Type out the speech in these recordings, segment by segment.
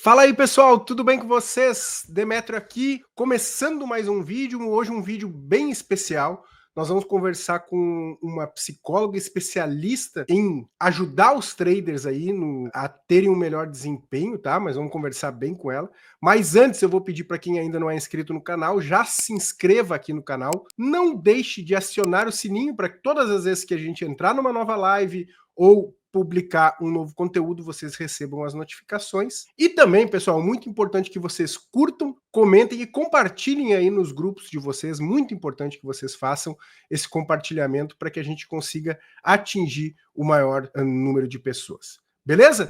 Fala aí, pessoal, tudo bem com vocês? Demetrio aqui, começando mais um vídeo, hoje um vídeo bem especial. Nós vamos conversar com uma psicóloga especialista em ajudar os traders aí a terem um melhor desempenho, tá? Mas vamos conversar bem com ela. Mas antes eu vou pedir para quem ainda não é inscrito no canal, já se inscreva aqui no canal. Não deixe de acionar o sininho para que todas as vezes que a gente entrar numa nova live ou publicar um novo conteúdo, vocês recebam as notificações. E também, pessoal, muito importante que vocês curtam, comentem e compartilhem aí nos grupos de vocês. Muito importante que vocês façam esse compartilhamento para que a gente consiga atingir o maior número de pessoas. Beleza?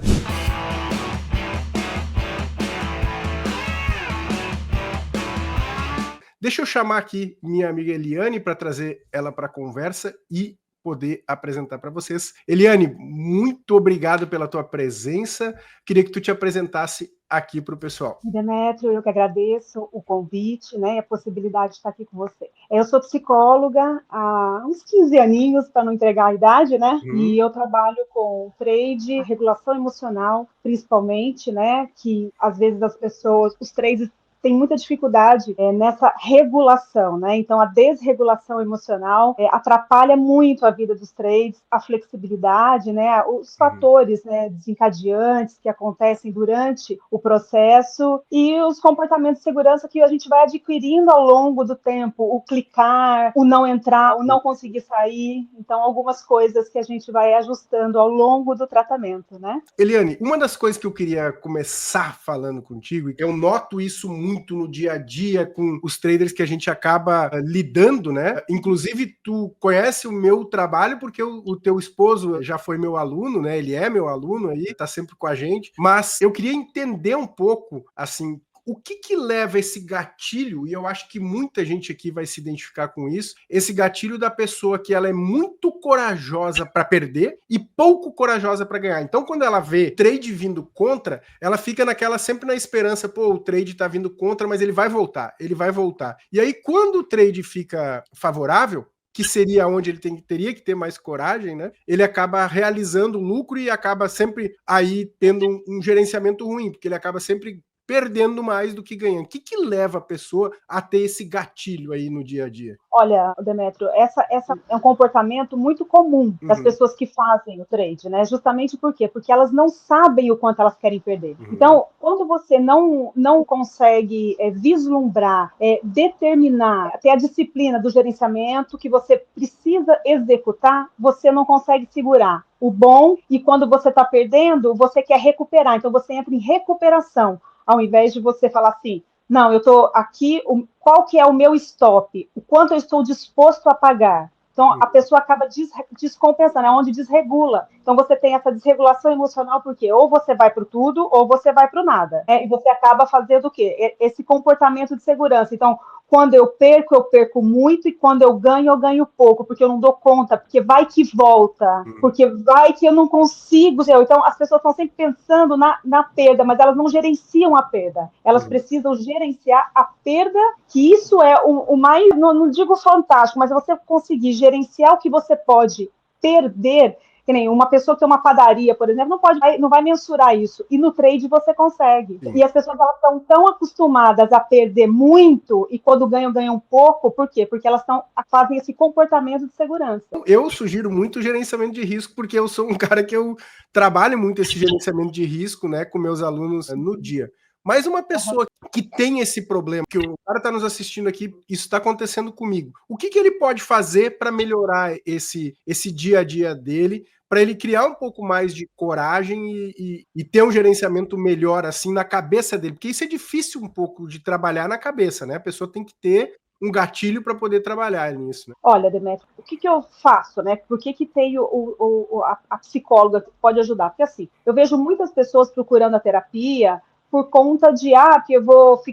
Deixa eu chamar aqui minha amiga Eliane para trazer ela para a conversa e poder apresentar para vocês. Eliane, muito obrigado pela tua presença. Queria que tu te apresentasse aqui para o pessoal. Demetrio, eu que agradeço o convite, né, e a possibilidade de estar aqui com você. Eu sou psicóloga há uns 15 aninhos, para não entregar a idade, né, e eu trabalho com trade, regulação emocional, principalmente, né, que às vezes as pessoas, os traders tem muita dificuldade nessa regulação, né? Então, a desregulação emocional atrapalha muito a vida dos trades, a flexibilidade, né? Os fatores desencadeantes que acontecem durante o processo e os comportamentos de segurança que a gente vai adquirindo ao longo do tempo, o clicar, o não entrar, o não conseguir sair. Então, algumas coisas que a gente vai ajustando ao longo do tratamento, né? Eliane, uma das coisas que eu queria começar falando contigo, eu noto isso muito no dia a dia com os traders que a gente acaba lidando, né? Inclusive, tu conhece o meu trabalho porque o teu esposo já foi meu aluno, né? Ele é meu aluno aí, tá sempre com a gente. Mas eu queria entender um pouco, assim, o que leva esse gatilho, e eu acho que muita gente aqui vai se identificar com isso, esse gatilho da pessoa que ela é muito corajosa para perder e pouco corajosa para ganhar. Então, quando ela vê trade vindo contra, ela fica sempre na esperança, pô, o trade tá vindo contra, mas ele vai voltar, ele vai voltar. E aí, quando o trade fica favorável, que seria onde ele teria que ter mais coragem, né? Ele acaba realizando lucro e acaba sempre aí tendo um gerenciamento ruim, porque ele acaba sempre perdendo mais do que ganhando. O que leva a pessoa a ter esse gatilho aí no dia a dia? Olha, Demetrio, essa é um comportamento muito comum das pessoas que fazem o trade, né? Justamente por quê? Porque elas não sabem o quanto elas querem perder. Então, quando você não consegue vislumbrar, determinar, ter a disciplina do gerenciamento que você precisa executar, você não consegue segurar o bom, e quando você está perdendo, você quer recuperar. Então, você entra em recuperação, ao invés de você falar assim, não, eu estou aqui, qual que é o meu stop? O quanto eu estou disposto a pagar? Então, a pessoa acaba descompensando, é onde desregula. Então, você tem essa desregulação emocional, porque ou você vai para tudo, ou você vai para o nada. E você acaba fazendo o quê? Esse comportamento de segurança. Então, quando eu perco muito, e quando eu ganho pouco, porque eu não dou conta, porque vai que volta, porque vai que eu não consigo. Então, as pessoas estão sempre pensando na perda, mas elas não gerenciam a perda. Elas precisam gerenciar a perda, que isso é o mais, não digo fantástico, mas você conseguir gerenciar o que você pode perder. Que nem uma pessoa que tem uma padaria, por exemplo, não vai mensurar isso. E no trade você consegue. Sim. E as pessoas estão tão acostumadas a perder muito, e quando ganham pouco, por quê? Porque elas fazem esse comportamento de segurança. Eu sugiro muito o gerenciamento de risco, porque eu sou um cara que eu trabalho muito esse gerenciamento de risco, né, com meus alunos no dia. Mas uma pessoa que tem esse problema, que o cara está nos assistindo aqui, isso está acontecendo comigo. O que ele pode fazer para melhorar esse dia a dia dele, para ele criar um pouco mais de coragem e ter um gerenciamento melhor assim na cabeça dele? Porque isso é difícil um pouco de trabalhar na cabeça, né? A pessoa tem que ter um gatilho para poder trabalhar nisso. Né? Olha, Demetrio, o que eu faço, né? Por que tem a psicóloga que pode ajudar? Porque assim, eu vejo muitas pessoas procurando a terapia por conta de, que eu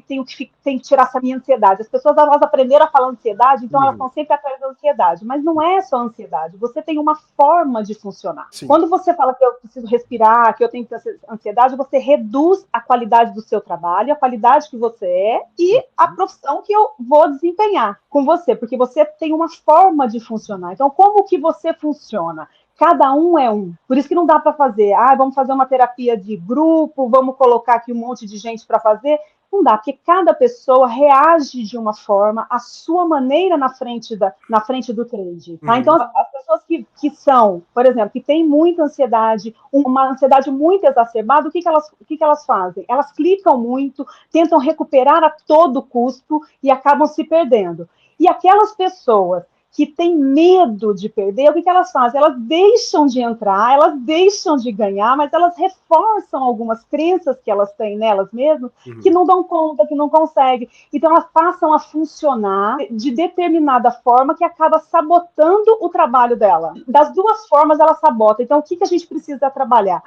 tenho que tirar essa minha ansiedade. As pessoas, elas aprenderam a falar ansiedade, então elas estão sempre atrás da ansiedade. Mas não é só ansiedade, você tem uma forma de funcionar. Sim. Quando você fala que eu preciso respirar, que eu tenho ansiedade, você reduz a qualidade do seu trabalho, a qualidade que você é e a profissão que eu vou desempenhar com você, porque você tem uma forma de funcionar. Então, como que você funciona? Cada um é um. Por isso que não dá para fazer, vamos fazer uma terapia de grupo, vamos colocar aqui um monte de gente para fazer. Não dá, porque cada pessoa reage de uma forma, a sua maneira na frente do trade. Tá? Então, as pessoas que são, por exemplo, que têm muita ansiedade, uma ansiedade muito exacerbada, o que elas fazem? Elas clicam muito, tentam recuperar a todo custo e acabam se perdendo. E aquelas pessoas que têm medo de perder, o que elas fazem? Elas deixam de entrar, elas deixam de ganhar, mas elas reforçam algumas crenças que elas têm nelas mesmas, que não dão conta, que não conseguem. Então, elas passam a funcionar de determinada forma que acaba sabotando o trabalho dela. Das duas formas, ela sabota. Então, o que a gente precisa trabalhar?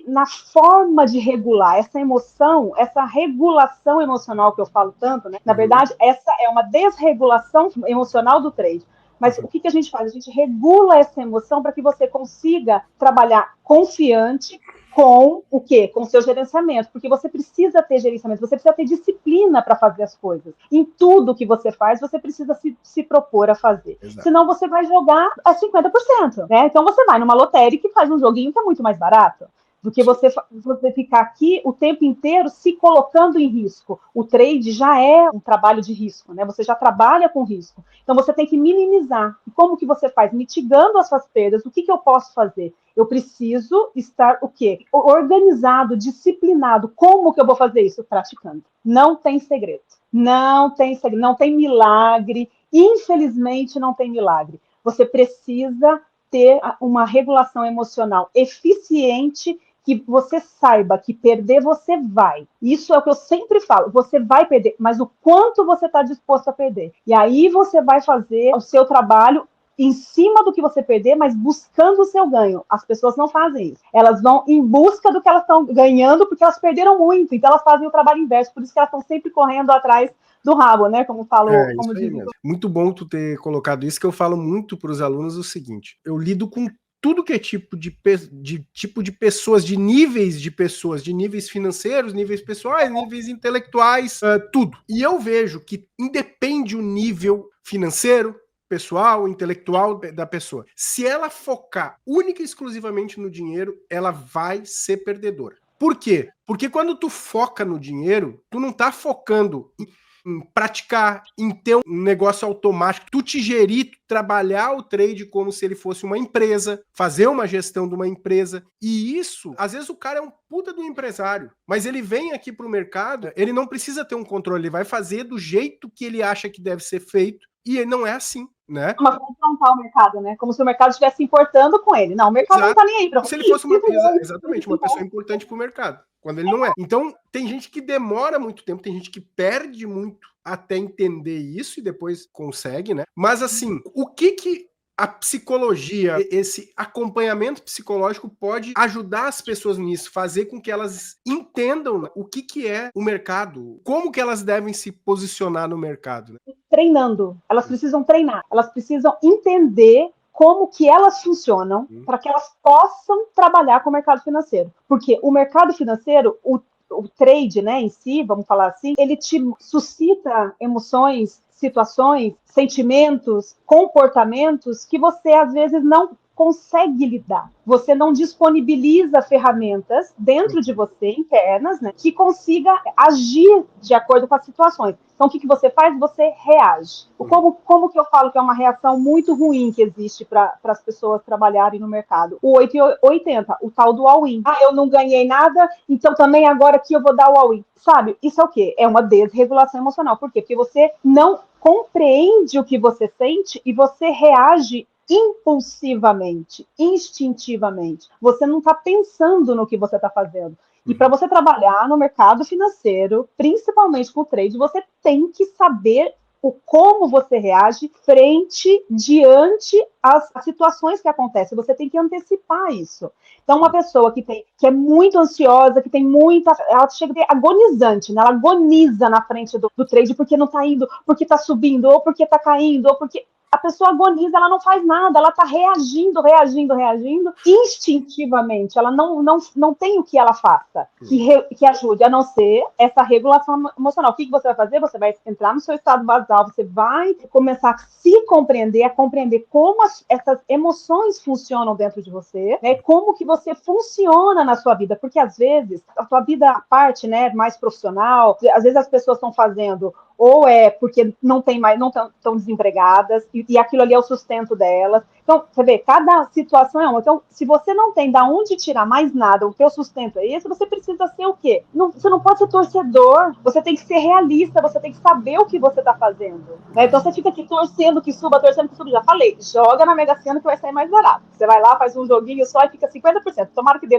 Na forma de regular essa emoção, essa regulação emocional que eu falo tanto, né? Na verdade, essa é uma desregulação emocional do trade. Mas o que a gente faz? A gente regula essa emoção para que você consiga trabalhar confiante com o quê? Com o seu gerenciamento, porque você precisa ter gerenciamento, você precisa ter disciplina para fazer as coisas. Em tudo que você faz, você precisa se propor a fazer. Exato. Senão você vai jogar a 50%, né? Então você vai numa lotérica e faz um joguinho que é muito mais barato do que você ficar aqui o tempo inteiro se colocando em risco. O trade já é um trabalho de risco, né? Você já trabalha com risco. Então, você tem que minimizar. E como que você faz? Mitigando as suas perdas. O que eu posso fazer? Eu preciso estar, o quê? Organizado, disciplinado. Como que eu vou fazer isso? Praticando. Não tem segredo. Não tem segredo. Não tem milagre. Infelizmente, não tem milagre. Você precisa ter uma regulação emocional eficiente, que você saiba que perder você vai. Isso é o que eu sempre falo, você vai perder, mas o quanto você está disposto a perder. E aí você vai fazer o seu trabalho em cima do que você perder, mas buscando o seu ganho. As pessoas não fazem isso. Elas vão em busca do que elas estão ganhando, porque elas perderam muito, então elas fazem o trabalho inverso, por isso que elas estão sempre correndo atrás do rabo, né? Como falo, como diz. Muito bom tu ter colocado isso, que eu falo muito para os alunos o seguinte: eu lido com tudo que é tipo de pessoas, de níveis financeiros, níveis pessoais, níveis intelectuais, tudo. E eu vejo que independe o nível financeiro, pessoal, intelectual da pessoa. Se ela focar única e exclusivamente no dinheiro, ela vai ser perdedora. Por quê? Porque quando tu foca no dinheiro, tu não tá focando em praticar, em ter um negócio automático, tu te gerir, tu trabalhar o trade como se ele fosse uma empresa, fazer uma gestão de uma empresa. E isso, às vezes o cara é um puta do empresário, mas ele vem aqui pro mercado, ele não precisa ter um controle, ele vai fazer do jeito que ele acha que deve ser feito, e não é assim, né? Uma confrontar o mercado, né? Como se o mercado estivesse importando com ele. Não, o mercado não tá nem aí pra se ele fosse exatamente, uma pessoa importante pro mercado, quando ele não é. Então, tem gente que demora muito tempo, tem gente que perde muito até entender isso e depois consegue, né? Mas assim, o que a psicologia, esse acompanhamento psicológico pode ajudar as pessoas nisso, fazer com que elas entendam o que é o mercado, como que elas devem se posicionar no mercado, né? Treinando, elas precisam treinar, elas precisam entender como que elas funcionam para que elas possam trabalhar com o mercado financeiro. Porque o mercado financeiro, o trade, né, em si, vamos falar assim, ele te suscita emoções, situações, sentimentos, comportamentos que você, às vezes, não consegue lidar. Você não disponibiliza ferramentas dentro de você, internas, né, que consiga agir de acordo com as situações. Então, o que você faz? Você reage. Como que eu falo que é uma reação muito ruim que existe para as pessoas trabalharem no mercado? O 880, o tal do all-in. Eu não ganhei nada, então também agora aqui eu vou dar o all-in. Sabe? Isso é o quê? É uma desregulação emocional. Por quê? Porque você não compreende o que você sente e você reage impulsivamente, instintivamente. Você não está pensando no que você está fazendo. E para você trabalhar no mercado financeiro, principalmente com o trade, você tem que saber como você reage diante às situações que acontecem. Você tem que antecipar isso. Então, uma pessoa que é muito ansiosa, que tem muita... Ela chega a ser agonizante, né? Ela agoniza na frente do trade porque não está indo, porque está subindo, ou porque está caindo, ou porque... a pessoa agoniza, ela não faz nada, ela está reagindo instintivamente, ela não tem o que ela faça que ajude, a não ser essa regulação emocional. O que você vai fazer? Você vai entrar no seu estado basal, você vai começar a se compreender, a compreender como essas emoções funcionam dentro de você, né? Como que você funciona na sua vida, porque às vezes a sua vida, a parte, né, mais profissional, às vezes as pessoas estão fazendo ou é porque não estão desempregadas, e aquilo ali é o sustento delas. Então, você vê, cada situação é uma. Então, se você não tem de onde tirar mais nada, o teu sustento é esse, você precisa ser o quê? Você não pode ser torcedor, você tem que ser realista, você tem que saber o que você está fazendo. Né? Então, você fica aqui torcendo que suba. Já falei, joga na Mega Sena que vai sair mais barato. Você vai lá, faz um joguinho só e fica 50%. Tomara que dê.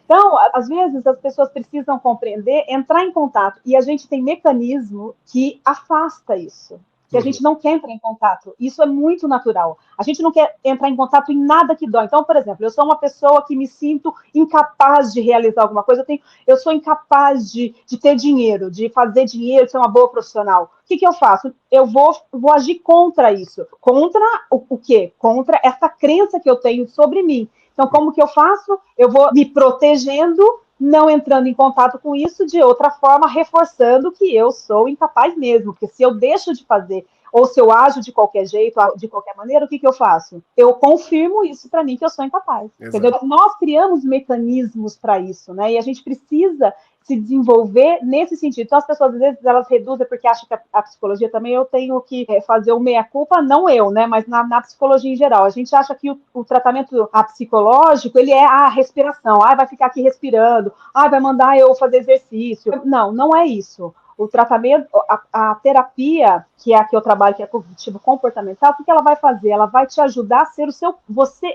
Então, às vezes, as pessoas precisam compreender, entrar em contato. E a gente tem mecanismo que afasta isso. Que a gente não quer entrar em contato. Isso é muito natural. A gente não quer entrar em contato em nada que dói. Então, por exemplo, eu sou uma pessoa que me sinto incapaz de realizar alguma coisa. Eu sou incapaz de ter dinheiro, de fazer dinheiro, de ser uma boa profissional. O que eu faço? Eu vou agir contra isso. Contra o quê? Contra essa crença que eu tenho sobre mim. Então, como que eu faço? Eu vou me protegendo, não entrando em contato com isso, de outra forma, reforçando que eu sou incapaz mesmo, porque se eu deixo de fazer, ou se eu ajo de qualquer jeito, de qualquer maneira, o que eu faço? Eu confirmo isso para mim, que eu sou incapaz. Entendeu? Nós criamos mecanismos para isso, né? E a gente precisa se desenvolver nesse sentido. Então, as pessoas, às vezes, elas reduzem porque acham que a psicologia também eu tenho que fazer o meia-culpa, não eu, né? Mas na psicologia em geral. A gente acha que o tratamento psicológico, ele é a respiração. Vai ficar aqui respirando. Vai mandar eu fazer exercício. Não é isso. O tratamento, a terapia, que é a que eu trabalho, que é cognitivo comportamental, o que ela vai fazer? Ela vai te ajudar a ser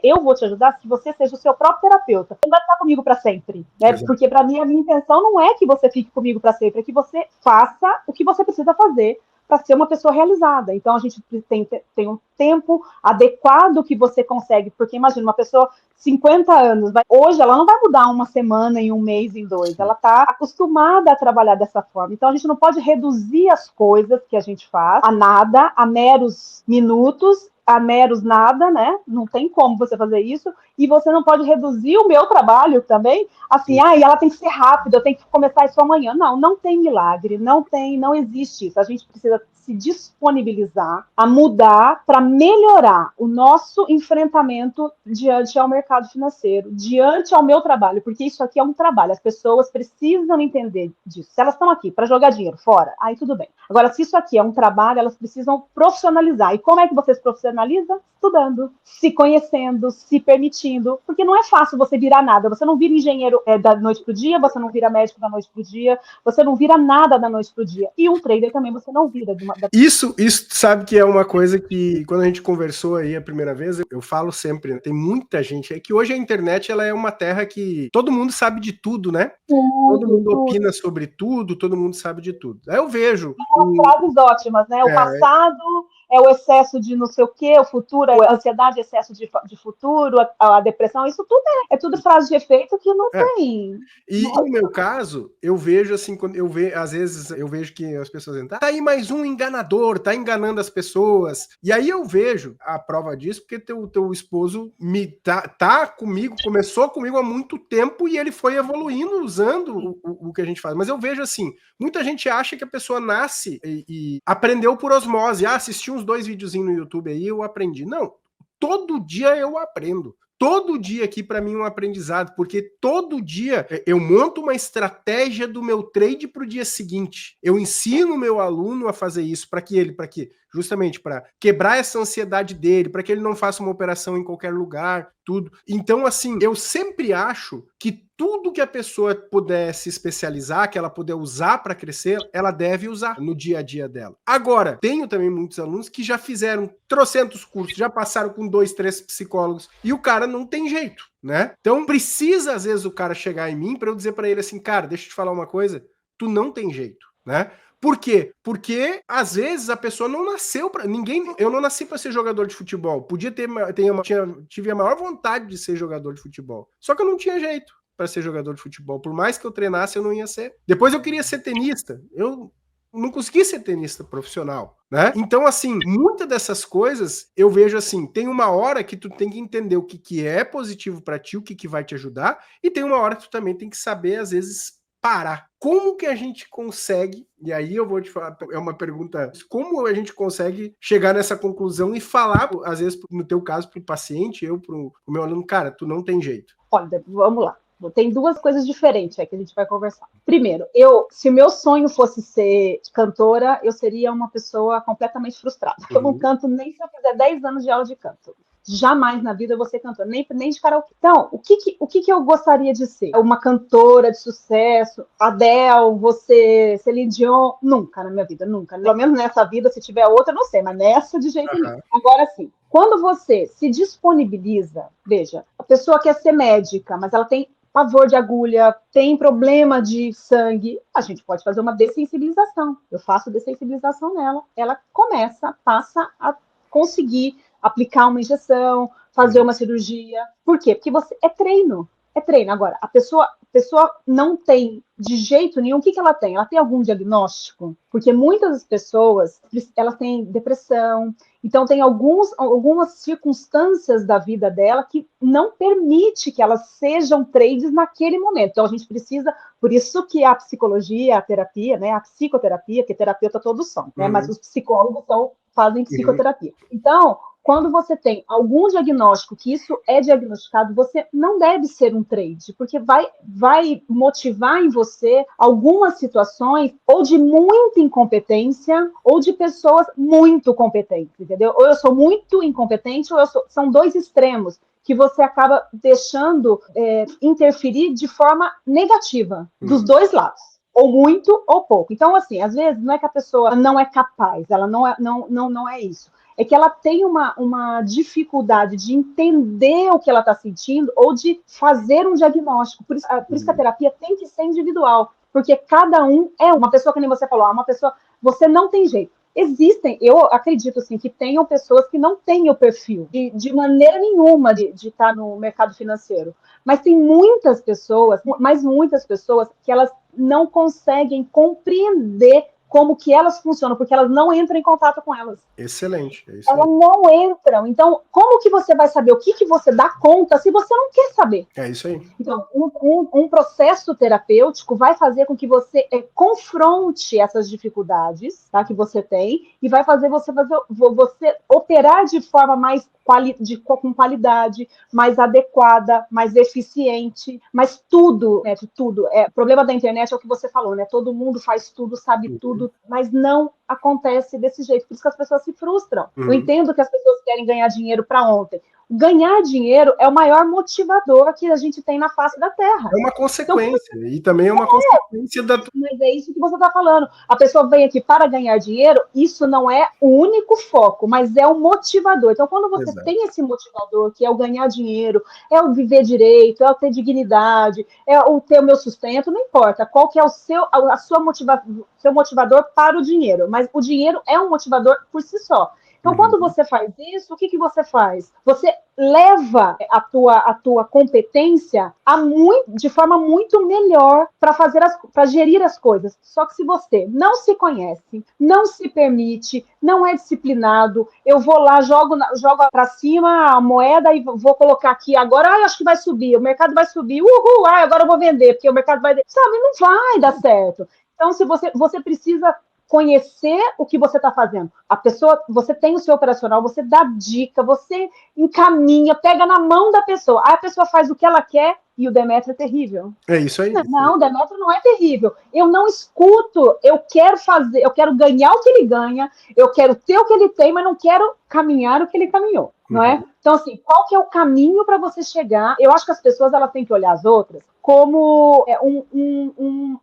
eu vou te ajudar a que você seja o seu próprio terapeuta. Você não vai ficar comigo para sempre, né? Porque para mim a minha intenção não é que você fique comigo para sempre, é que você faça o que você precisa fazer para ser uma pessoa realizada. Então a gente tem um tempo adequado que você consegue, porque imagina uma pessoa 50 anos, hoje ela não vai mudar uma semana, em um mês, em 2, ela está acostumada a trabalhar dessa forma. Então a gente não pode reduzir as coisas que a gente faz a nada, a meros minutos, a meros nada, né? Não tem como você fazer isso, e você não pode reduzir o meu trabalho também, assim, e ela tem que ser rápida, eu tenho que começar isso amanhã. Não tem milagre, não existe isso. A gente precisa se disponibilizar a mudar para melhorar o nosso enfrentamento diante ao mercado financeiro, diante ao meu trabalho, porque isso aqui é um trabalho, as pessoas precisam entender disso. Se elas estão aqui para jogar dinheiro fora, aí tudo bem. Agora, se isso aqui é um trabalho, elas precisam profissionalizar. E como é que você se profissionaliza? Estudando, se conhecendo, se permitindo, porque não é fácil você virar nada. Você não vira engenheiro da noite para o dia, você não vira médico da noite para o dia, você não vira nada da noite para o dia. E um trader também você não vira. Isso sabe que é uma coisa que, quando a gente conversou aí a primeira vez, eu falo sempre, né? Tem muita gente, é que hoje a internet ela é uma terra que todo mundo sabe de tudo, né? Todo mundo opina sobre tudo, todo mundo sabe de tudo. Aí eu vejo... frases ótimas, né? O passado é o excesso de não sei o quê, o futuro é a ansiedade, excesso de futuro, a depressão, isso tudo é tudo frase de efeito que não tem. E no meu caso, eu vejo assim, quando às vezes eu vejo que as pessoas dizem, tá aí mais um enganador, tá enganando as pessoas. E aí eu vejo a prova disso, porque teu esposo tá comigo, começou comigo há muito tempo e ele foi evoluindo usando o que a gente faz. Mas eu vejo assim, muita gente acha que a pessoa nasce e aprendeu por osmose. Assisti uns 2 videozinhos no YouTube aí, eu aprendi. Não, todo dia eu aprendo. Todo dia aqui para mim é um aprendizado, porque todo dia eu monto uma estratégia do meu trade para o dia seguinte. Eu ensino o meu aluno a fazer isso para justamente para quebrar essa ansiedade dele, para que ele não faça uma operação em qualquer lugar, tudo. Então, assim, eu sempre acho que tudo que a pessoa puder se especializar, que ela puder usar para crescer, ela deve usar no dia a dia dela. Agora, tenho também muitos alunos que já fizeram trocentos cursos, já passaram com 2, 3 psicólogos, e o cara não tem jeito, né? Então, precisa, às vezes, o cara chegar em mim para eu dizer para ele assim, cara, deixa eu te falar uma coisa, tu não tem jeito, né? Por quê? Porque às vezes a pessoa não nasceu para ninguém. Eu não nasci para ser jogador de futebol. Tive a maior vontade de ser jogador de futebol. Só que eu não tinha jeito para ser jogador de futebol. Por mais que eu treinasse, eu não ia ser. Depois eu queria ser tenista. Eu não consegui ser tenista profissional, né? Então, assim, muitas dessas coisas eu vejo assim, tem uma hora que tu tem que entender o que é positivo para ti, o que vai te ajudar, e tem uma hora que tu também tem que saber, às vezes, parar. Como que a gente consegue, e aí eu vou te falar, é uma pergunta, como a gente consegue chegar nessa conclusão e falar, às vezes, no teu caso, para o paciente, eu para o meu aluno, cara, tu não tem jeito. Olha, vamos lá. Tem duas coisas diferentes que a gente vai conversar. Primeiro, se o meu sonho fosse ser cantora, eu seria uma pessoa completamente frustrada. Eu não canto nem se eu fizer 10 anos de aula de canto. Jamais na vida eu vou ser cantora, nem de karaokê. Então, o que eu gostaria de ser? Uma cantora de sucesso? Adele, você, Celine Dion? Nunca na minha vida, nunca. Pelo menos nessa vida, se tiver outra, não sei, mas nessa de jeito nenhum. Agora sim, quando você se disponibiliza, veja, a pessoa quer ser médica, mas ela tem pavor de agulha, tem problema de sangue, a gente pode fazer uma dessensibilização. Eu faço dessensibilização nela, ela passa a conseguir aplicar uma injeção, fazer uma cirurgia. Por quê? Porque é treino. É treino. Agora, a pessoa não tem de jeito nenhum. O que ela tem? Ela tem algum diagnóstico? Porque muitas pessoas, elas têm depressão, então tem algumas circunstâncias da vida dela que não permite que elas sejam trades naquele momento. Então a gente precisa, por isso que a psicologia, a terapia, né, a psicoterapia, que terapeuta todos são, né, mas os psicólogos fazem psicoterapia. Então, quando você tem algum diagnóstico que isso é diagnosticado, você não deve ser um trade, porque vai motivar em você algumas situações ou de muita incompetência ou de pessoas muito competentes, entendeu? Ou eu sou muito incompetente ou são dois extremos que você acaba deixando interferir de forma negativa dos dois lados. Ou muito ou pouco. Então, assim, às vezes não é que a pessoa não é capaz, ela não é isso. É que ela tem uma dificuldade de entender o que ela está sentindo ou de fazer um diagnóstico. Por isso que a terapia tem que ser individual, porque cada um é uma pessoa, que nem você falou, uma pessoa, você não tem jeito. Existem, eu acredito assim, que tenham pessoas que não têm o perfil de maneira nenhuma de estar no mercado financeiro. Mas tem muitas pessoas que elas não conseguem compreender como que elas funcionam, porque elas não entram em contato com elas. Excelente. É isso elas aí. não entram. Então, como que você vai saber o que você dá conta se você não quer saber? É isso aí. Então, um processo terapêutico vai fazer com que você confronte essas dificuldades, tá, que você tem e vai fazer você operar de forma mais com qualidade, mais adequada, mais eficiente, mas tudo, né, de tudo. O problema da internet é o que você falou, né? Todo mundo faz tudo, sabe tudo, mas não acontece desse jeito. Por isso que as pessoas se frustram. Eu entendo que as pessoas querem ganhar dinheiro para ontem. Ganhar dinheiro é o maior motivador que a gente tem na face da Terra. É uma consequência, então, e também é uma consequência da... Mas é isso que você está falando. A pessoa vem aqui para ganhar dinheiro, isso não é o único foco, mas é o motivador. Então, quando você tem esse motivador, que é o ganhar dinheiro, é o viver direito, é o ter dignidade, é o ter o meu sustento, não importa qual que é seu motivador para o dinheiro, mas o dinheiro é um motivador por si só. Então, quando você faz isso, o que você faz? Você leva a tua competência de forma muito melhor para gerir as coisas. Só que se você não se conhece, não se permite, não é disciplinado, eu vou lá, jogo para cima a moeda e vou colocar aqui agora, acho que vai subir, o mercado vai subir, agora eu vou vender, porque o mercado vai... Sabe, não vai dar certo. Então, se você precisa conhecer o que você está fazendo. A pessoa, você tem o seu operacional, você dá dica, você encaminha, pega na mão da pessoa. Aí a pessoa faz o que ela quer e o Demetrio é terrível. É isso aí. Não, o Demetrio não é terrível. Eu não escuto, eu quero ganhar o que ele ganha, eu quero ter o que ele tem, mas não quero caminhar o que ele caminhou, não é? Então, assim, qual que é o caminho para você chegar? Eu acho que as pessoas elas têm que olhar as outras como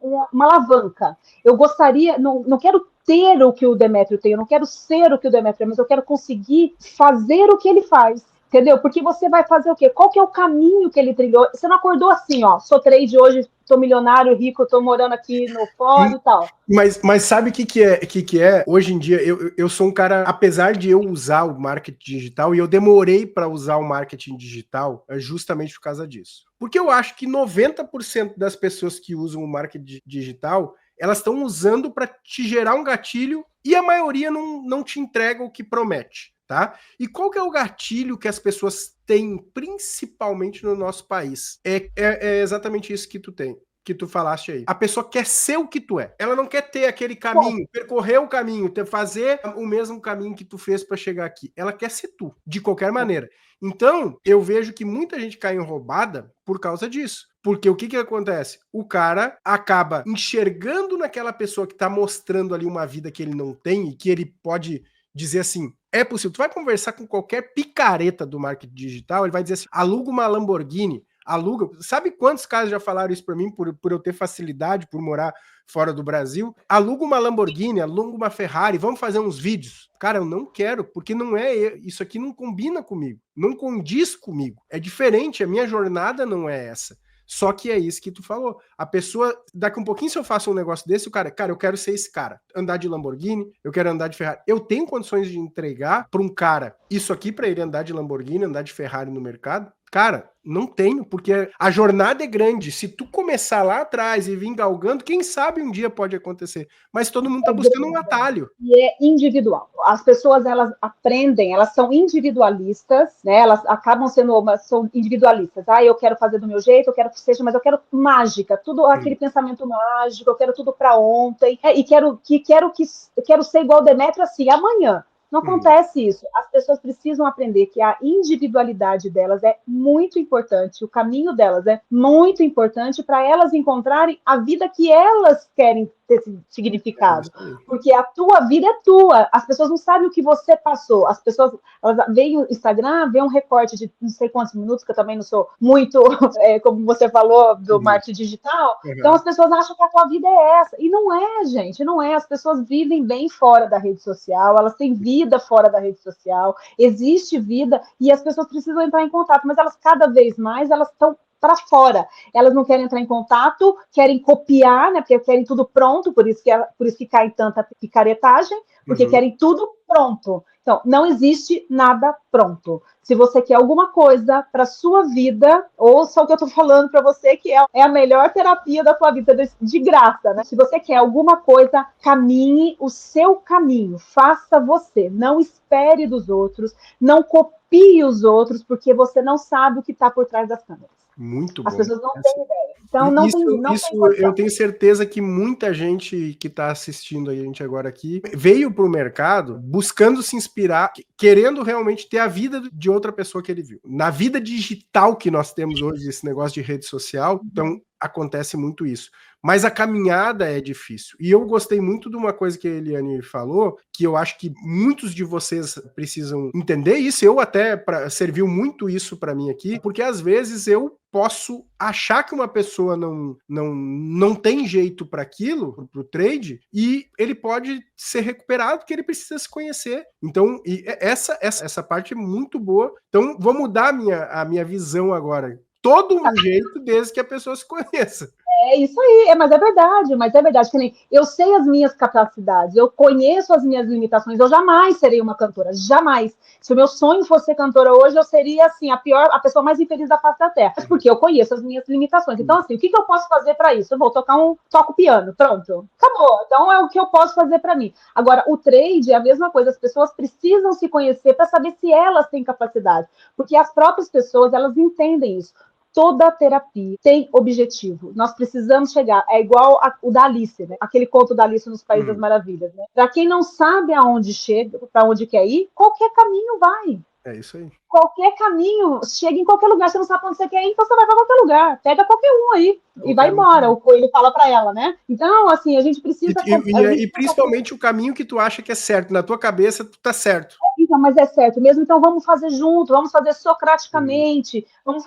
uma alavanca. Eu gostaria, não quero ter o que o Demetrio tem, eu não quero ser o que o Demetrio é, mas eu quero conseguir fazer o que ele faz. Entendeu? Porque você vai fazer o quê? Qual que é o caminho que ele trilhou? Você não acordou assim, ó, sou trade hoje, tô milionário, rico, tô morando aqui no fora e tal. Mas sabe o que é? Hoje em dia, eu sou um cara, apesar de eu usar o marketing digital, e eu demorei para usar o marketing digital justamente por causa disso. Porque eu acho que 90% das pessoas que usam o marketing digital, elas estão usando para te gerar um gatilho e a maioria não te entrega o que promete. Tá? E qual que é o gatilho que as pessoas têm, principalmente no nosso país? É exatamente isso que tu tem, que tu falaste aí. A pessoa quer ser o que tu é. Ela não quer ter aquele caminho, percorrer o caminho, fazer o mesmo caminho que tu fez para chegar aqui. Ela quer ser tu, de qualquer maneira. Então, eu vejo que muita gente cai em roubada por causa disso. Porque o que acontece? O cara acaba enxergando naquela pessoa que está mostrando ali uma vida que ele não tem e que ele pode dizer assim, é possível. Tu vai conversar com qualquer picareta do marketing digital, ele vai dizer assim, aluga uma Lamborghini, aluga... Sabe quantos caras já falaram isso para mim, por eu ter facilidade, por morar fora do Brasil? Aluga uma Lamborghini, aluga uma Ferrari, vamos fazer uns vídeos. Cara, eu não quero, porque não é... Isso aqui não combina comigo, não condiz comigo. É diferente, a minha jornada não é essa. Só que é isso que tu falou. A pessoa, daqui um pouquinho, se eu faço um negócio desse, o cara, eu quero ser esse cara. Andar de Lamborghini, eu quero andar de Ferrari. Eu tenho condições de entregar para um cara isso aqui para ele andar de Lamborghini, andar de Ferrari no mercado? Cara, não tenho, porque a jornada é grande. Se tu começar lá atrás e vir galgando, quem sabe um dia pode acontecer. Mas todo mundo tá buscando um atalho. E é individual. As pessoas, elas aprendem, elas são individualistas, né? Elas acabam são individualistas. Ah, eu quero fazer do meu jeito, eu quero que seja, mas eu quero mágica, tudo aquele pensamento mágico, eu quero tudo para ontem, e quero ser igual Demétrio assim, amanhã. Não acontece isso. As pessoas precisam aprender que a individualidade delas é muito importante, o caminho delas é muito importante para elas encontrarem a vida que elas querem ter significado. Porque a tua vida é tua. As pessoas não sabem o que você passou. As pessoas veem o Instagram, veem um recorte de não sei quantos minutos, que eu também não sou muito, como você falou, do marketing digital. Então as pessoas acham que a tua vida é essa. E não é, gente, não é. As pessoas vivem bem fora da rede social, elas têm vida fora da rede social, existe vida e as pessoas precisam entrar em contato, mas elas cada vez mais elas estão para fora. Elas não querem entrar em contato, querem copiar, né? Porque querem tudo pronto, por isso que cai tanta picaretagem, porque querem tudo pronto. Então, não existe nada pronto. Se você quer alguma coisa para sua vida, ouça o que eu estou falando para você, que é a melhor terapia da sua vida, de graça, né? Se você quer alguma coisa, caminhe o seu caminho, faça você, não espere dos outros, não copie os outros, porque você não sabe o que está por trás das câmeras. Muito bom. As pessoas não têm ideia. Então, não tem eu tenho certeza que muita gente que está assistindo a gente agora aqui veio para o mercado buscando se inspirar, querendo realmente ter a vida de outra pessoa que ele viu. Na vida digital que nós temos hoje, esse negócio de rede social, então acontece muito isso. Mas a caminhada é difícil. E eu gostei muito de uma coisa que a Eliane falou, que eu acho que muitos de vocês precisam entender isso. Eu até serviu muito isso para mim aqui, porque às vezes eu posso achar que uma pessoa não tem jeito para aquilo, para o trade, e ele pode ser recuperado porque ele precisa se conhecer. Então, essa parte é muito boa. Então, vou mudar a minha visão agora. Todo um jeito desde que a pessoa se conheça. É isso aí, mas é verdade, que nem eu sei as minhas capacidades, eu conheço as minhas limitações, eu jamais serei uma cantora, jamais. Se o meu sonho fosse ser cantora hoje, eu seria, assim, a pessoa mais infeliz da face da Terra, porque eu conheço as minhas limitações. Então, assim, o que eu posso fazer para isso? Eu vou toco piano, pronto, acabou. Então, é o que eu posso fazer para mim. Agora, o trade é a mesma coisa, as pessoas precisam se conhecer para saber se elas têm capacidade, porque as próprias pessoas, elas entendem isso. Toda terapia tem objetivo. Nós precisamos chegar. É igual o da Alice, né? Aquele conto da Alice nos Países das Maravilhas. Né? Para quem não sabe aonde chega, para onde quer ir, qualquer caminho vai. É isso aí. Qualquer caminho, chega em qualquer lugar. Você não sabe onde você quer ir, então você vai para qualquer lugar. Pega qualquer um aí e vai embora. O coelho fala para ela, né? Então, assim, a gente precisa... E principalmente o caminho que tu acha que é certo. Na tua cabeça, tu tá certo. então, mas é certo mesmo, então vamos fazer junto, vamos fazer socraticamente, vamos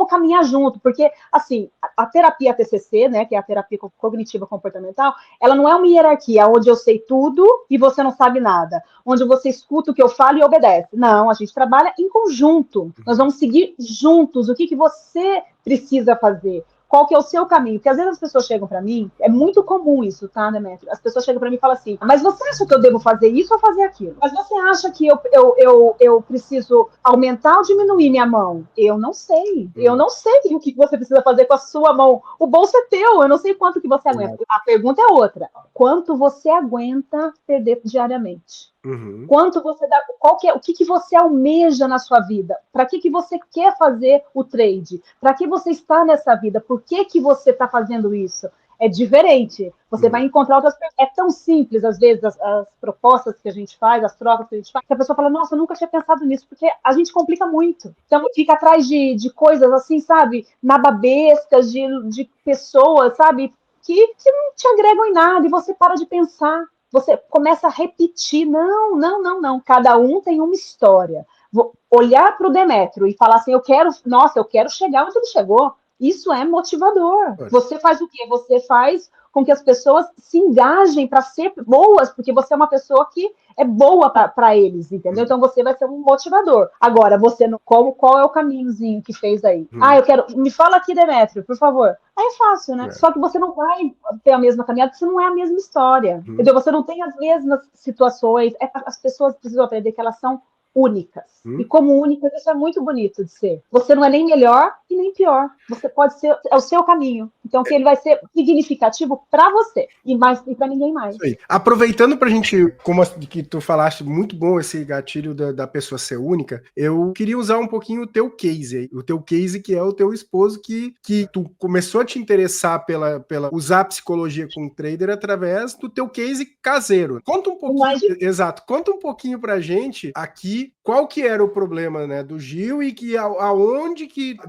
caminhar junto, porque, assim, a terapia TCC, né, que é a terapia cognitiva comportamental, ela não é uma hierarquia onde eu sei tudo e você não sabe nada, onde você escuta o que eu falo e obedece. Não, a gente trabalha em conjunto, nós vamos seguir juntos o que você precisa fazer. Qual que é o seu caminho? Porque às vezes as pessoas chegam para mim, é muito comum isso, tá, Demetrio? As pessoas chegam para mim e falam assim, mas você acha que eu devo fazer isso ou fazer aquilo? Mas você acha que eu preciso aumentar ou diminuir minha mão? Eu não sei. Eu não sei o que você precisa fazer com a sua mão. O bolso é teu, eu não sei quanto que você aguenta. A pergunta é outra. Quanto você aguenta perder diariamente? Quanto você dá, o que você almeja na sua vida? Para que você quer fazer o trade? Para que você está nessa vida? Por que você está fazendo isso? É diferente. Você vai encontrar outras pessoas. É tão simples, às vezes, as propostas que a gente faz, as trocas que a gente faz, que a pessoa fala, nossa, eu nunca tinha pensado nisso, porque a gente complica muito. Então, fica atrás de coisas assim, sabe? Nababescas, de pessoas, sabe? Que não te agregam em nada, e você para de pensar. Você começa a repetir, não. Cada um tem uma história. Vou olhar para o Demetrio e falar assim, eu quero chegar onde ele chegou. Isso é motivador. Você faz o quê? Você faz com que as pessoas se engajem para ser boas, porque você é uma pessoa que é boa para eles, entendeu? Então você vai ser um motivador. Agora, você não, qual é o caminhozinho que fez aí? Eu quero. Me fala aqui, Demetrio, por favor. Aí é fácil, né? Só que você não vai ter a mesma caminhada, porque você não é a mesma história. Entendeu? Você não tem as mesmas situações. As pessoas precisam aprender que elas são únicas. E como únicas, isso é muito bonito de ser. Você não é nem melhor e nem pior. Você pode ser, é o seu caminho. Então, que ele vai ser significativo para você e para ninguém mais. Aproveitando pra gente, como que tu falaste, muito bom esse gatilho da pessoa ser única, eu queria usar um pouquinho o teu case aí. O teu case, que é o teu esposo, que tu começou a te interessar pela usar a psicologia com o trader através do teu case caseiro. Conta um pouquinho, exato, conta um pouquinho pra gente aqui qual que era o problema, né, do Gil e que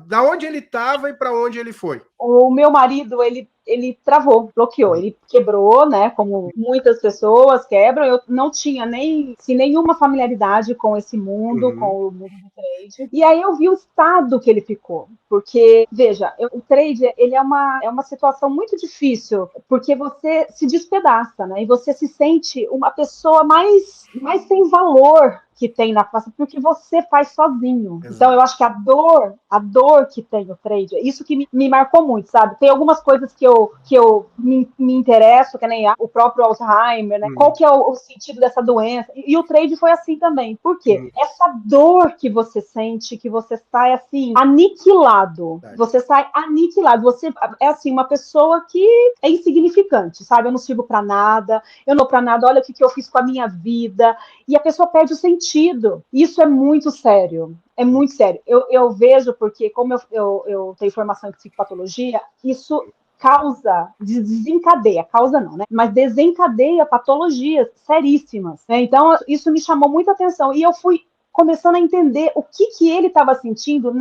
da onde ele estava e para onde ele foi. O meu marido, ele travou, bloqueou, ele quebrou, né, como muitas pessoas quebram. Eu não tinha nenhuma familiaridade com esse mundo, com o mundo do trade. E aí eu vi o estado que ele ficou, porque, veja, o trade, ele é uma situação muito difícil, porque você se despedaça, né, e você se sente uma pessoa mais sem valor que tem na face, porque você faz sozinho. Exato. Então, eu acho que a dor que tem o trade, isso que me marcou muito, sabe? Tem algumas coisas que eu me interesso, que nem o próprio Alzheimer, né? Qual que é o sentido dessa doença? E o trade foi assim também. Por quê? Essa dor que você sente, que você sai, assim, aniquilado. Você sai aniquilado. Você é, assim, uma pessoa que é insignificante, sabe? Eu não sirvo pra nada, olha o que eu fiz com a minha vida. E a pessoa perde o sentido. Isso é muito sério. É muito sério. Eu vejo, porque como eu tenho formação em psicopatologia, isso desencadeia, causa não, né? Mas desencadeia patologias seríssimas, né? Então, isso me chamou muita atenção. E eu fui começando a entender o que ele estava sentindo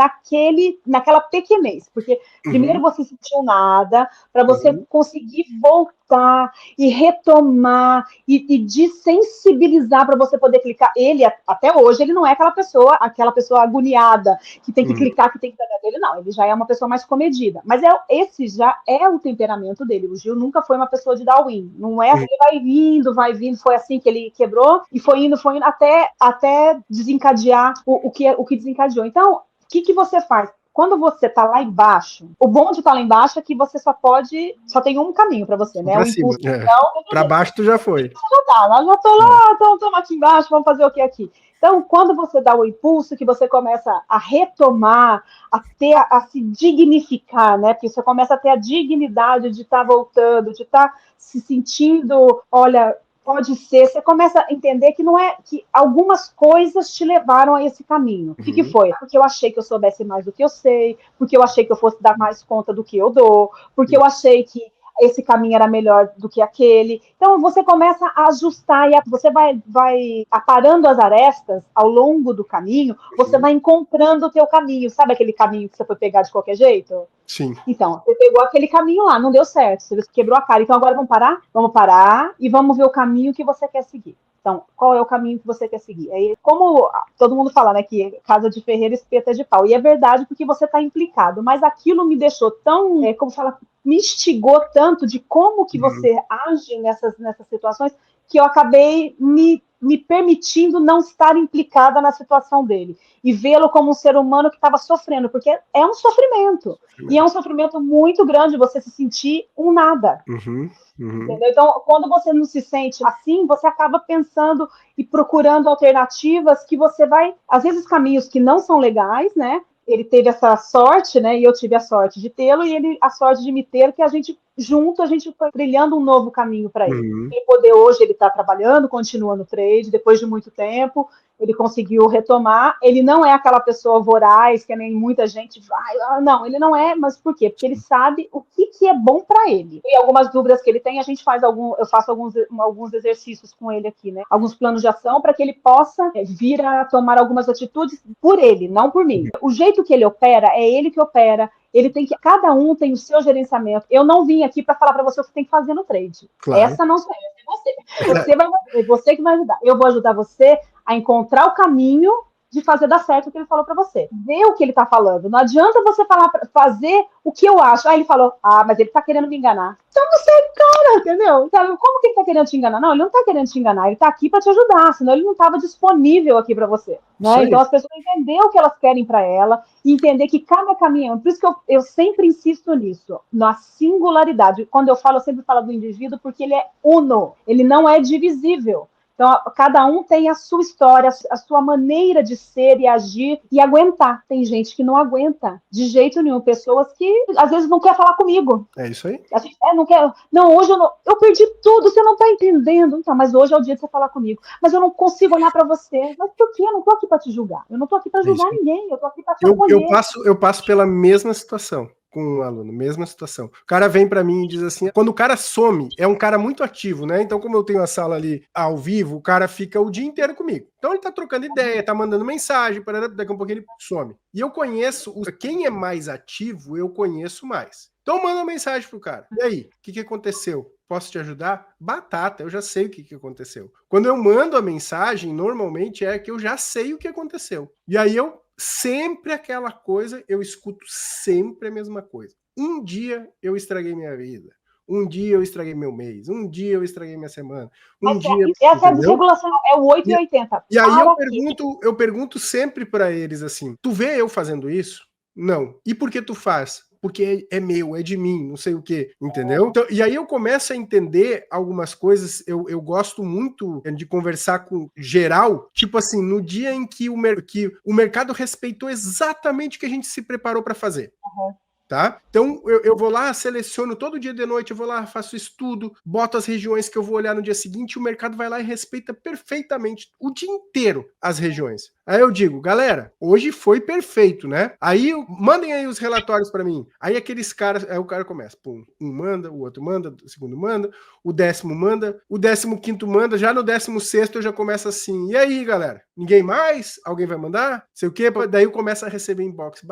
naquela pequenez. Porque primeiro você sentiu nada, para você conseguir voltar e retomar e desensibilizar para você poder clicar. Ele, até hoje, ele não é aquela pessoa agoniada, que tem que clicar, que tem que dar dele, não. Ele já é uma pessoa mais comedida. Mas esse já é o temperamento dele. O Gil nunca foi uma pessoa de dar win. Não é assim, ele vai vindo. Foi assim que ele quebrou e foi indo até desencadear o que desencadeou. Então, o que você faz? Quando você tá lá embaixo, o bom de estar lá embaixo é que você só tem um caminho para você, né? Pra cima. Para baixo tu já foi. Já tô lá, estamos aqui embaixo, vamos fazer o que aqui? Então, quando você dá o impulso, que você começa a retomar, a se dignificar, né? Porque você começa a ter a dignidade de estar voltando, de estar se sentindo, olha, pode ser, você começa a entender que não é que algumas coisas te levaram a esse caminho. O que foi? Porque eu achei que eu soubesse mais do que eu sei, porque eu achei que eu fosse dar mais conta do que eu dou, porque eu achei que esse caminho era melhor do que aquele. Então, você começa a ajustar e você vai aparando as arestas ao longo do caminho, você vai encontrando o teu caminho. Sabe aquele caminho que você foi pegar de qualquer jeito? Sim. Então, você pegou aquele caminho lá, não deu certo, você quebrou a cara. Então, agora vamos parar? Vamos parar e vamos ver o caminho que você quer seguir. Então, qual é o caminho que você quer seguir? Aí, como todo mundo fala, né, que casa de ferreiro, espeta de pau. E é verdade porque você está implicado, mas aquilo me deixou tão, como fala, me instigou tanto de como que você age nessas situações, que eu acabei me permitindo não estar implicada na situação dele e vê-lo como um ser humano que estava sofrendo, porque é um sofrimento. E é um sofrimento muito grande você se sentir um nada. Entendeu? Então, quando você não se sente assim, você acaba pensando e procurando alternativas que você vai, às vezes, caminhos que não são legais, né? Ele teve essa sorte, né? E eu tive a sorte de tê-lo, e ele a sorte de me ter, que a gente foi trilhando um novo caminho para ele. Ele poder hoje, ele está trabalhando, continua no trade, depois de muito tempo, ele conseguiu retomar. Ele não é aquela pessoa voraz, que nem muita gente vai. Não, ele não é, mas por quê? Porque ele sabe o que é bom para ele. E algumas dúvidas que ele tem, eu faço alguns exercícios com ele aqui, né? Alguns planos de ação para que ele possa vir a tomar algumas atitudes por ele, não por mim. O jeito que ele opera, é ele que opera. Cada um tem o seu gerenciamento. Eu não vim aqui para falar para você o que tem que fazer no trade. Claro. Essa não sou eu, é você. É você que vai ajudar. Eu vou ajudar você a encontrar o caminho de fazer dar certo o que ele falou para você. Vê o que ele tá falando. Não adianta você fazer o que eu acho. Aí ele falou, mas ele tá querendo me enganar. Então você é cara, entendeu? Então, como que ele tá querendo te enganar? Não, ele não tá querendo te enganar. Ele tá aqui para te ajudar, senão ele não tava disponível aqui para você. Né? Então as pessoas entender o que elas querem para ela e entender que cada caminho... Por isso que eu sempre insisto nisso, na singularidade. Quando eu sempre falo do indivíduo, porque ele é uno. Ele não é divisível. Então, cada um tem a sua história, a sua maneira de ser e agir e aguentar. Tem gente que não aguenta de jeito nenhum. Pessoas que, às vezes, não quer falar comigo. É isso aí. Não quer. Não, hoje eu perdi tudo, você não está entendendo. Então, mas hoje é o dia de você falar comigo. Mas eu não consigo olhar para você. Mas por quê? Eu não estou aqui para te julgar. Eu não estou aqui para julgar ninguém. Eu estou aqui para te acolher. Eu passo pela mesma situação com um aluno, mesma situação. O cara vem para mim e diz assim, quando o cara some, é um cara muito ativo, né? Então, como eu tenho a sala ali ao vivo, o cara fica o dia inteiro comigo. Então, ele tá trocando ideia, tá mandando mensagem, daqui a pouco ele some. E eu conheço, quem é mais ativo, eu conheço mais. Então, manda uma mensagem pro cara. E aí, o que aconteceu? Posso te ajudar? Batata, eu já sei o que aconteceu. Quando eu mando a mensagem, normalmente é que eu já sei o que aconteceu. E aí sempre aquela coisa, eu escuto sempre a mesma coisa. Um dia eu estraguei minha vida. Um dia eu estraguei meu mês. Um dia eu estraguei minha semana. Essa é a desregulação, é o 8,80. E aí eu pergunto sempre para eles assim, tu vê eu fazendo isso? Não. E por que tu faz? Porque é meu, é de mim, não sei o quê, entendeu? Então, e aí eu começo a entender algumas coisas, eu gosto muito de conversar com geral, tipo assim, no dia em que o mercado respeitou exatamente o que a gente se preparou para fazer. Tá? Então, eu vou lá, seleciono todo dia de noite, eu vou lá, faço estudo, boto as regiões que eu vou olhar no dia seguinte, o mercado vai lá e respeita perfeitamente o dia inteiro as regiões. Aí eu digo, galera, hoje foi perfeito, né? Aí mandem aí os relatórios para mim. Aí aqueles caras, aí o cara começa, pum, um manda, o outro manda, o segundo manda, o 10º manda, o 15º manda, já no 16º eu já começo assim, e aí, galera? Ninguém mais? Alguém vai mandar? Sei o quê? Daí eu começo a receber inbox.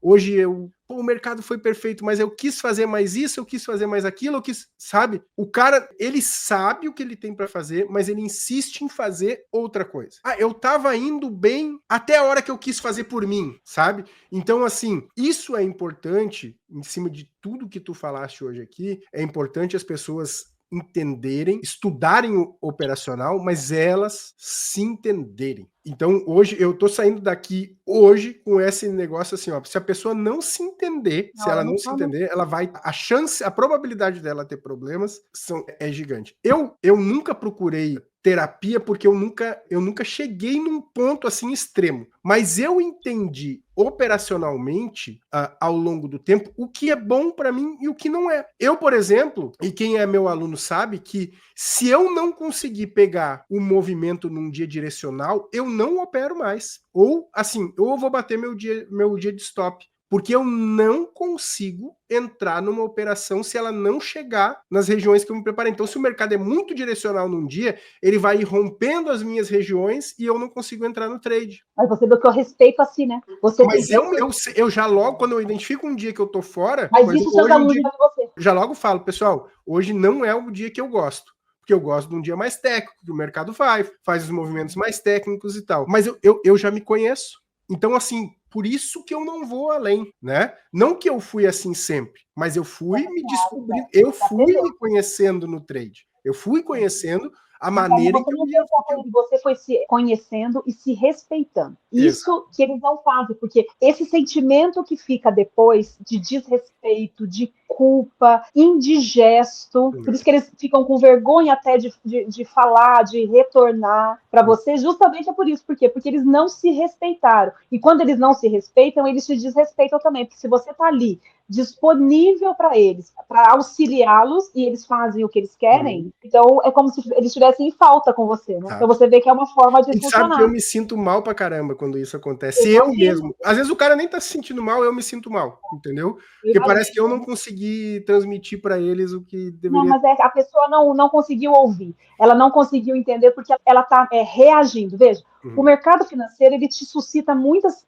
Hoje o mercado foi perfeito, mas eu quis fazer mais isso, eu quis fazer mais aquilo, sabe? O cara, ele sabe o que ele tem para fazer, mas ele insiste em fazer outra coisa. Eu tava indo bem até a hora que eu quis fazer por mim, sabe? Então, assim, isso é importante, em cima de tudo que tu falaste hoje aqui, é importante as pessoas entenderem, estudarem o operacional, mas elas se entenderem. Então, hoje, eu tô saindo daqui hoje com esse negócio assim, ó, se a pessoa não se entender, ela vai, a probabilidade dela ter problemas é gigante. Eu nunca procurei terapia porque eu nunca cheguei num ponto assim extremo, mas eu entendi operacionalmente ao longo do tempo o que é bom para mim e o que não é. Eu, por exemplo, e quem é meu aluno sabe que se eu não conseguir pegar o movimento num dia direcional, eu não opero mais. Ou assim, ou eu vou bater meu dia de stop. Porque eu não consigo entrar numa operação se ela não chegar nas regiões que eu me preparei. Então, se o mercado é muito direcional num dia, ele vai ir rompendo as minhas regiões e eu não consigo entrar no trade. Mas você vê que eu respeito assim, né? Mas eu já logo, quando eu identifico um dia que eu tô fora... Mas isso seus alunos de você. Já logo falo, pessoal, hoje não é o dia que eu gosto. porque eu gosto de um dia mais técnico, que o mercado faz os movimentos mais técnicos e tal. Mas eu já me conheço. Então, assim, por isso que eu não vou além, né? Não que eu fui assim sempre, mas eu fui me descobrindo, eu fui me conhecendo no trade. Eu fui conhecendo a maneira em que você foi se conhecendo e se respeitando. Isso que eles não fazem, porque esse sentimento que fica depois de desrespeito, de culpa, indigesto, por isso que eles ficam com vergonha até de falar, de retornar para você, justamente é por isso. Por quê? Porque eles não se respeitaram. E quando eles não se respeitam, eles te desrespeitam também. Porque se você está ali disponível para eles, para auxiliá-los, e eles fazem o que eles querem, então é como se eles estivessem em falta com você, né? Então você vê que é uma forma de funcionar. Sabe que eu me sinto mal pra caramba quando isso acontece. Eu mesmo. Às vezes o cara nem tá se sentindo mal, eu me sinto mal, entendeu? Porque parece que eu não consegui transmitir para eles o que deveria. Não, mas a pessoa não conseguiu ouvir. Ela não conseguiu entender porque ela está reagindo. Veja, o mercado financeiro, ele te suscita muitas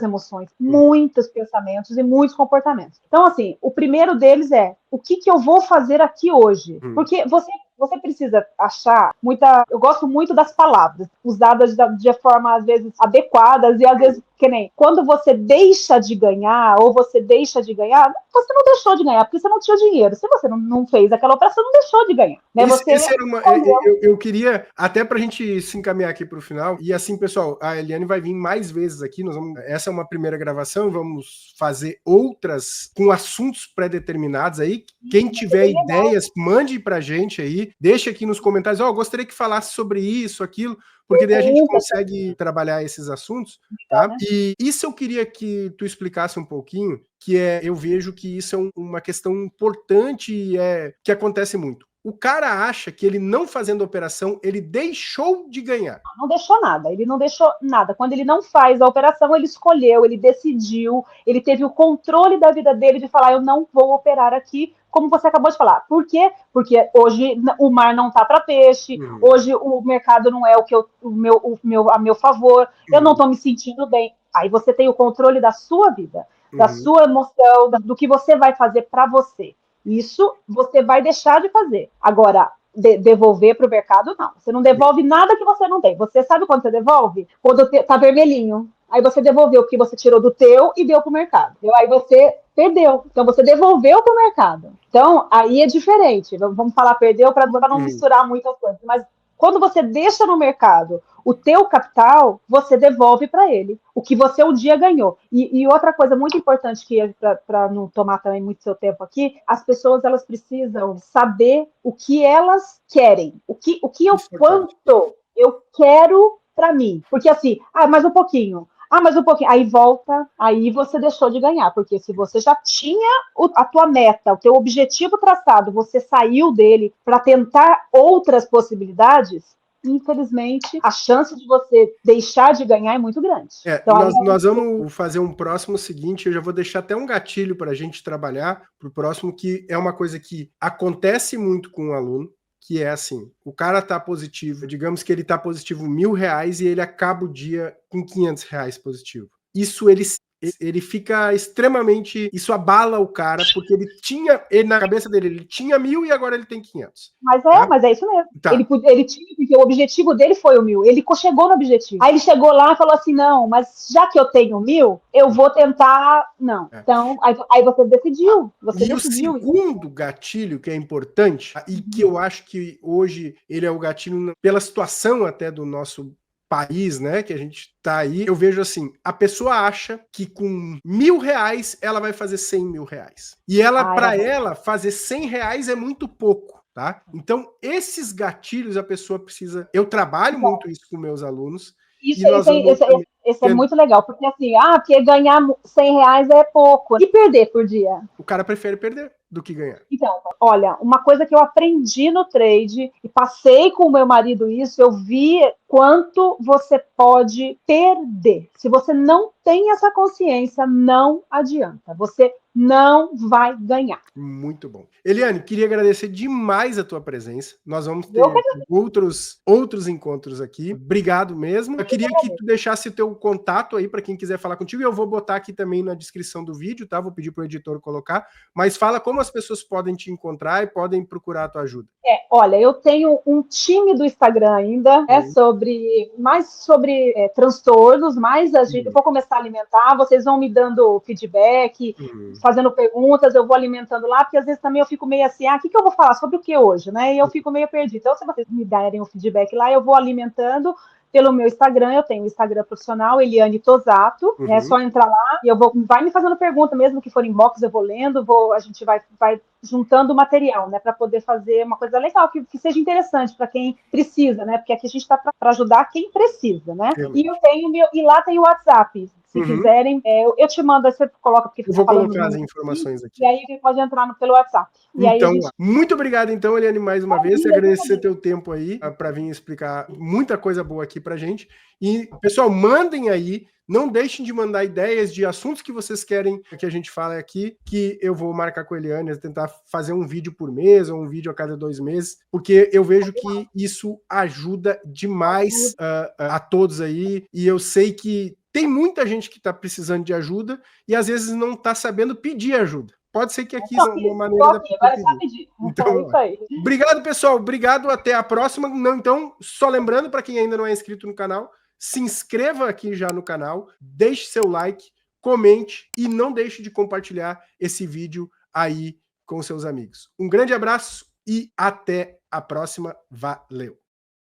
emoções, muitos pensamentos e muitos comportamentos. Então, assim, o primeiro deles é, o que eu vou fazer aqui hoje? Porque você precisa achar eu gosto muito das palavras, usadas de forma, às vezes, adequadas, e às vezes, que nem, quando você deixa de ganhar, ou você deixa de ganhar, você não deixou de ganhar, porque você não tinha dinheiro. Se você não fez aquela operação, não deixou de ganhar. Né? Eu queria, até pra gente se encaminhar aqui pro final, e assim, pessoal, a Eliane vai vir mais vezes aqui, essa é uma primeira gravação, vamos fazer outras com assuntos pré-determinados aí. Quem tiver ideias, mande pra gente aí, deixa aqui nos comentários, gostaria que falasse sobre isso, aquilo, porque daí a gente consegue trabalhar esses assuntos, tá? E isso eu queria que tu explicasse um pouquinho, que eu vejo que isso é uma questão importante e que acontece muito. O cara acha que ele não fazendo operação, ele deixou de ganhar. Não deixou nada, ele não deixou nada. Quando ele não faz a operação, ele escolheu, ele decidiu, ele teve o controle da vida dele de falar, eu não vou operar aqui, como você acabou de falar. Por quê? Porque hoje o mar não tá para peixe, hoje o mercado não é a meu favor, eu não estou me sentindo bem. Aí você tem o controle da sua vida, da sua emoção, do que você vai fazer para você. Isso você vai deixar de fazer. Agora, devolver para o mercado, não. Você não devolve nada que você não tem. Você sabe quando você devolve? Quando tá vermelhinho. Aí você devolveu o que você tirou do teu e deu para o mercado. Aí você perdeu. Então você devolveu para o mercado. Então, aí é diferente. Vamos falar perdeu para não misturar muitas coisas. Mas quando você deixa no mercado o teu capital, você devolve para ele o que você um dia ganhou. E outra coisa muito importante, que para não tomar também muito seu tempo aqui, as pessoas elas precisam saber o que elas querem, quanto eu quero para mim. Porque assim, mais um pouquinho. Aí volta, aí você deixou de ganhar, porque se você já tinha a tua meta, o teu objetivo traçado, você saiu dele para tentar outras possibilidades, infelizmente, a chance de você deixar de ganhar é muito grande. Então, nós vamos fazer um próximo seguinte, eu já vou deixar até um gatilho para a gente trabalhar para o próximo, que é uma coisa que acontece muito com o aluno, que é assim, o cara tá positivo, digamos que ele tá positivo R$1.000 e ele acaba o dia com R$500 positivo. Isso ele fica extremamente, isso abala o cara, porque ele na cabeça dele, ele tinha 1.000 e agora ele tem 500. Mas é isso mesmo. Tá. Ele tinha, porque o objetivo dele foi o 1.000, ele chegou no objetivo. Aí ele chegou lá e falou assim, não, mas já que eu tenho 1.000, eu vou tentar, não. Então, aí você decidiu. O segundo gatilho que é importante, e que eu acho que hoje ele é o gatilho pela situação até do nosso país, né, que a gente tá aí, eu vejo assim, a pessoa acha que com R$1.000 ela vai fazer R$100.000. E para ela, fazer R$100 é muito pouco, tá? Então, esses gatilhos a pessoa precisa... Eu trabalho muito isso com meus alunos. Esse é muito legal, porque assim, porque ganhar R$100 é pouco. E perder por dia? O cara prefere perder do que ganhar. Então, olha, uma coisa que eu aprendi no trade, e passei com o meu marido isso, eu vi quanto você pode perder. Se você não tem essa consciência, não adianta. Você não vai ganhar. Muito bom. Eliane, queria agradecer demais a tua presença. Nós vamos ter outros encontros aqui. Obrigado mesmo. Eu queria que tu deixasse teu contato aí para quem quiser falar contigo. E eu vou botar aqui também na descrição do vídeo, tá? Vou pedir pro editor colocar. Mas fala como as pessoas podem te encontrar e podem procurar a tua ajuda. Olha, eu tenho um time do Instagram ainda, mais sobre transtornos, eu vou começar a alimentar, vocês vão me dando feedback, fazendo perguntas, eu vou alimentando lá, porque às vezes também eu fico meio assim, o que eu vou falar sobre o que hoje, né? E eu fico meio perdida. Então, se vocês me derem o feedback lá, eu vou alimentando pelo meu Instagram. Eu tenho o Instagram profissional, Eliane Tosato, é só entrar lá e vai me fazendo pergunta, mesmo que for inbox, eu vou lendo, a gente vai juntando material, né, para poder fazer uma coisa legal, que seja interessante para quem precisa, né, porque aqui a gente está para ajudar quem precisa, né. E lá tem o WhatsApp. Se quiserem, eu te mando, aí você coloca, porque eu vou colocar as informações aqui. E aí você pode entrar pelo WhatsApp. Então, muito obrigado, então, Eliane, mais uma vez. Agradecer teu tempo aí para vir explicar muita coisa boa aqui pra gente. E, pessoal, mandem aí, não deixem de mandar ideias de assuntos que vocês querem que a gente fale aqui, que eu vou marcar com a Eliane, tentar fazer um vídeo por mês ou um vídeo a cada 2 meses, porque eu vejo que isso ajuda demais a todos aí, e eu sei que tem muita gente que está precisando de ajuda e às vezes não está sabendo pedir ajuda. Pode ser que aqui uma maneira da pessoa pedir. Então, isso aí. Obrigado, pessoal. Obrigado. Até a próxima. Então, só lembrando, para quem ainda não é inscrito no canal, se inscreva aqui já no canal, deixe seu like, comente e não deixe de compartilhar esse vídeo aí com seus amigos. Um grande abraço e até a próxima. Valeu!